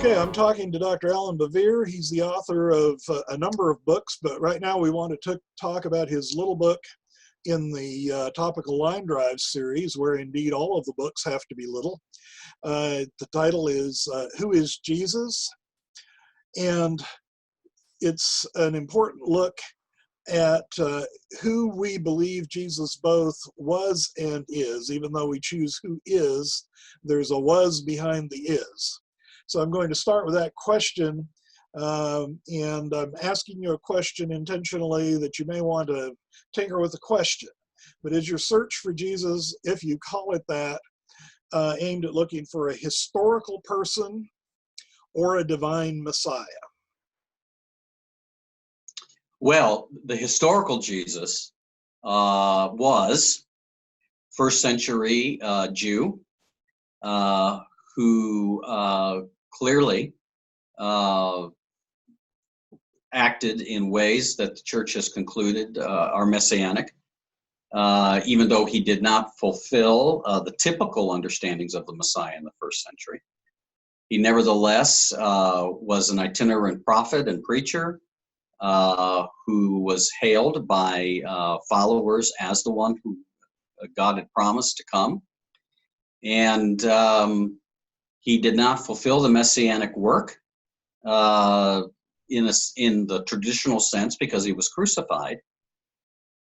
Okay, I'm talking to Dr. Allan Bevere. He's the author of a number of books, but right now we want to talk about his little book in the Topical Line Drives series, where indeed all of the books have to be little. The title is Who is Jesus? And it's an important look at who we believe Jesus both was and is. Even though we choose who is, there's a was behind the is. So I'm going to start with that question, and I'm asking you a question intentionally that you may want to tinker with the question. But is your search for Jesus, if you call it that, aimed at looking for a historical person or a divine Messiah? Well, the historical Jesus was first century Jew who clearly acted in ways that the church has concluded are messianic, even though he did not fulfill the typical understandings of the Messiah in the first century. He nevertheless was an itinerant prophet and preacher who was hailed by followers as the one who God had promised to come. And he did not fulfill the messianic work in the traditional sense because he was crucified.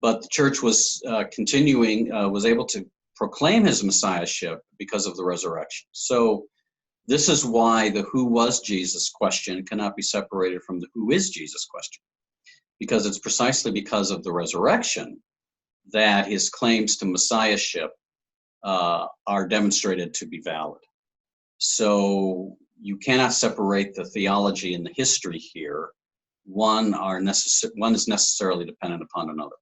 But the church was was able to proclaim his messiahship because of the resurrection. So this is why the who was Jesus question cannot be separated from the who is Jesus question, because it's precisely because of the resurrection that his claims to messiahship are demonstrated to be valid. So you cannot separate the theology and the history here. One is necessarily dependent upon another.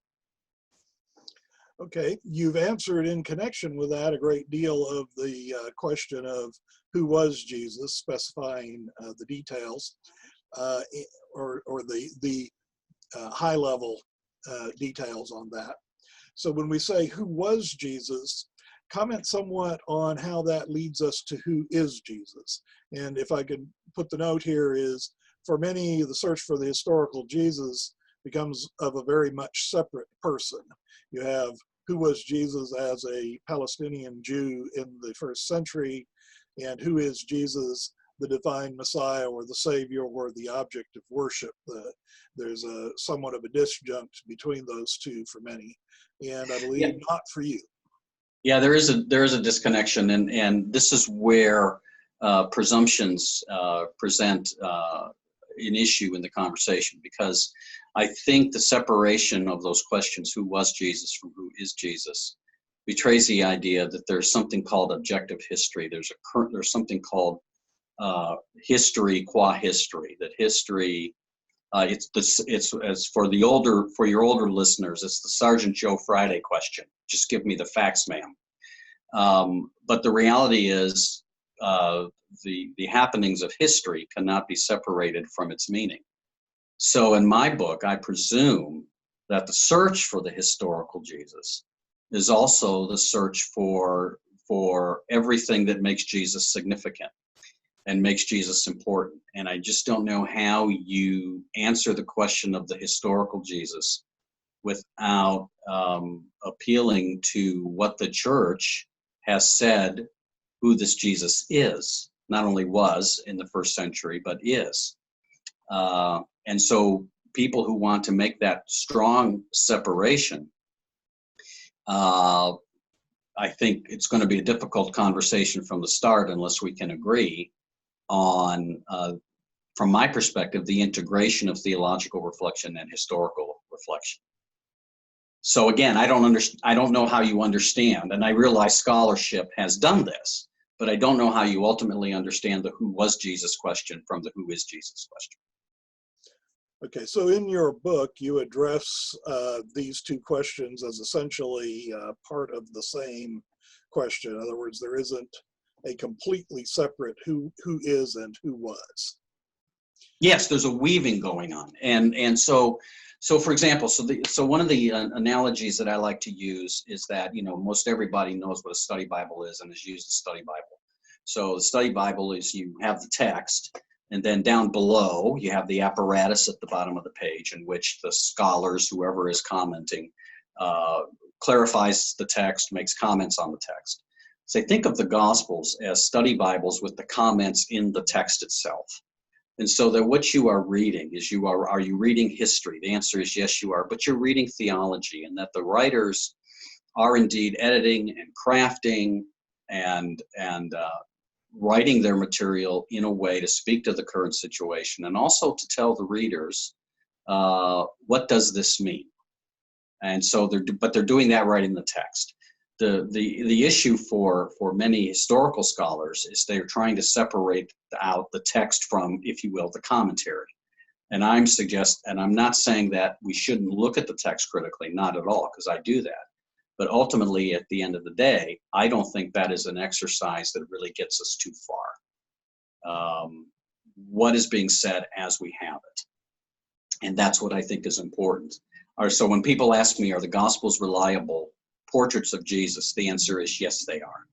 Okay, you've answered in connection with that a great deal of the question of who was Jesus, specifying the details or the high-level details on that. So when we say who was Jesus, comment somewhat on how that leads us to who is Jesus. And if I could put the note here is, for many, the search for the historical Jesus becomes of a very much separate person. You have who was Jesus as a Palestinian Jew in the first century, and who is Jesus, the divine Messiah or the Savior or the object of worship. There's a somewhat of a disjunct between those two for many, and I believe not for you. Yeah, there is a disconnection, and this is where presumptions present an issue in the conversation, because I think the separation of those questions, who was Jesus from who is Jesus, betrays the idea that there's something called objective history. There's something called history qua history. That history, it's for your older listeners, it's the Sergeant Joe Friday question. Just give me the facts, ma'am. But the reality is, the happenings of history cannot be separated from its meaning. So in my book, I presume that the search for the historical Jesus is also the search for everything that makes Jesus significant and makes Jesus important. And I just don't know how you answer the question of the historical Jesus without appealing to what the church has said who this Jesus is, not only was in the first century, but is. And so people who want to make that strong separation, I think it's going to be a difficult conversation from the start unless we can agree on, from my perspective, the integration of theological reflection and historical reflection. So again, I don't know how you understand, and I realize scholarship has done this, but I don't know how you ultimately understand the who was Jesus question from the who is Jesus question. Okay, so in your book, you address these two questions as essentially part of the same question. In other words, there isn't a completely separate who is and who was. Yes, there's a weaving going on, and so for example, so one of the analogies that I like to use is that most everybody knows what a study Bible is and has used a study Bible. So the study Bible is you have the text, And then down below, you have the apparatus at the bottom of the page in which the scholars, whoever is commenting, clarifies the text, makes comments on the text. So think of the Gospels as study Bibles with the comments in the text itself. And so that what you are reading is are you reading history? The answer is yes, you are, but you're reading theology, and that the writers are indeed editing and crafting and writing their material in a way to speak to the current situation, and also to tell the readers, what does this mean? And so they're doing that right in the text. The issue for many historical scholars is they're trying to separate out the text from, if you will, the commentary. And I'm not saying that we shouldn't look at the text critically, not at all, because I do that. But ultimately, at the end of the day, I don't think that is an exercise that really gets us too far. What is being said as we have it? And that's what I think is important. So when people ask me, are the Gospels reliable portraits of Jesus? The answer is yes, they are.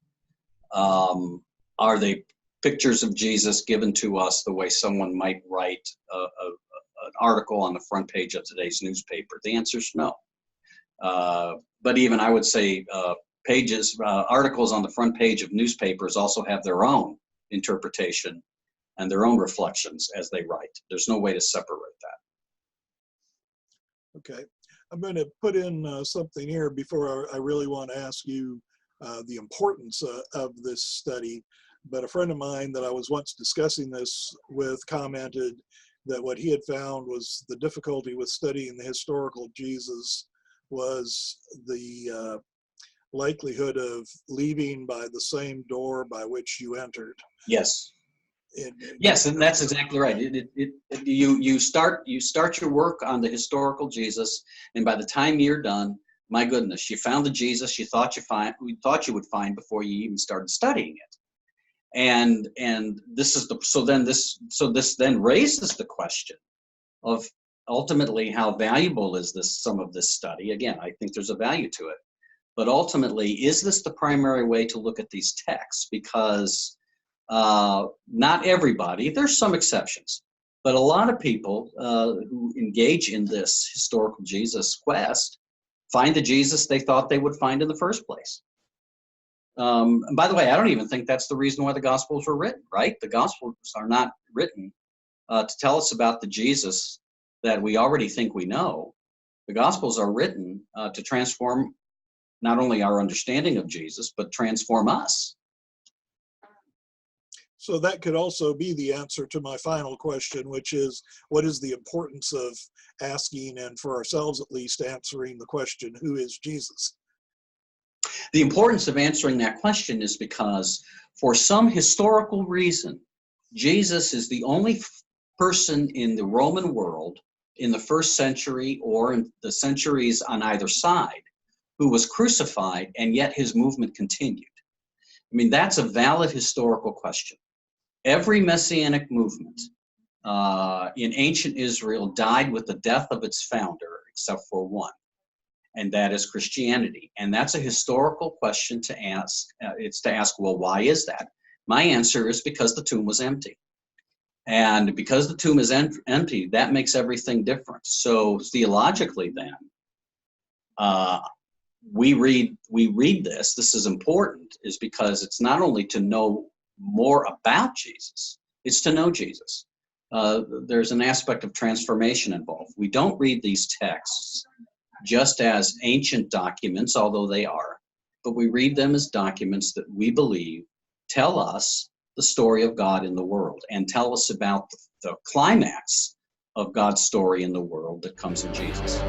Are they pictures of Jesus given to us the way someone might write an article on the front page of today's newspaper? The answer is no. But even I would say articles on the front page of newspapers also have their own interpretation and their own reflections as they write. There's no way to separate that. Okay. I'm going to put in something here before I really want to ask you the importance of this study. But a friend of mine that I was once discussing this with commented that what he had found was the difficulty with studying the historical Jesus was the likelihood of leaving by the same door by which you entered. Yes. Yes, and that's exactly right. You start your work on the historical Jesus, and by the time you're done, my goodness, you found the Jesus you thought you would find before you even started studying it. And this is this then raises the question of ultimately how valuable is some of this study? Again, I think there's a value to it, but ultimately, is this the primary way to look at these texts? Because not everybody, there's some exceptions, but a lot of people who engage in this historical Jesus quest find the Jesus they thought they would find in the first place. And by the way, I don't even think that's the reason why the Gospels were written, right? The Gospels are not written to tell us about the Jesus that we already think we know. The Gospels are written to transform not only our understanding of Jesus, but transform us. So that could also be the answer to my final question, which is, what is the importance of asking, and for ourselves at least, answering the question, who is Jesus? The importance of answering that question is because for some historical reason, Jesus is the only person in the Roman world in the first century or in the centuries on either side who was crucified, and yet his movement continued. I mean, that's a valid historical question. Every messianic movement in ancient Israel died with the death of its founder, except for one, and that is Christianity. And that's a historical question to ask. It's to ask, well, why is that? My answer is because the tomb was empty. And because the tomb is empty, that makes everything different. So theologically then, we read this. This is important, is because it's not only to know more about Jesus, it's to know Jesus. There's an aspect of transformation involved. We don't read these texts just as ancient documents, although they are, but we read them as documents that we believe tell us the story of God in the world and tell us about the climax of God's story in the world that comes in Jesus.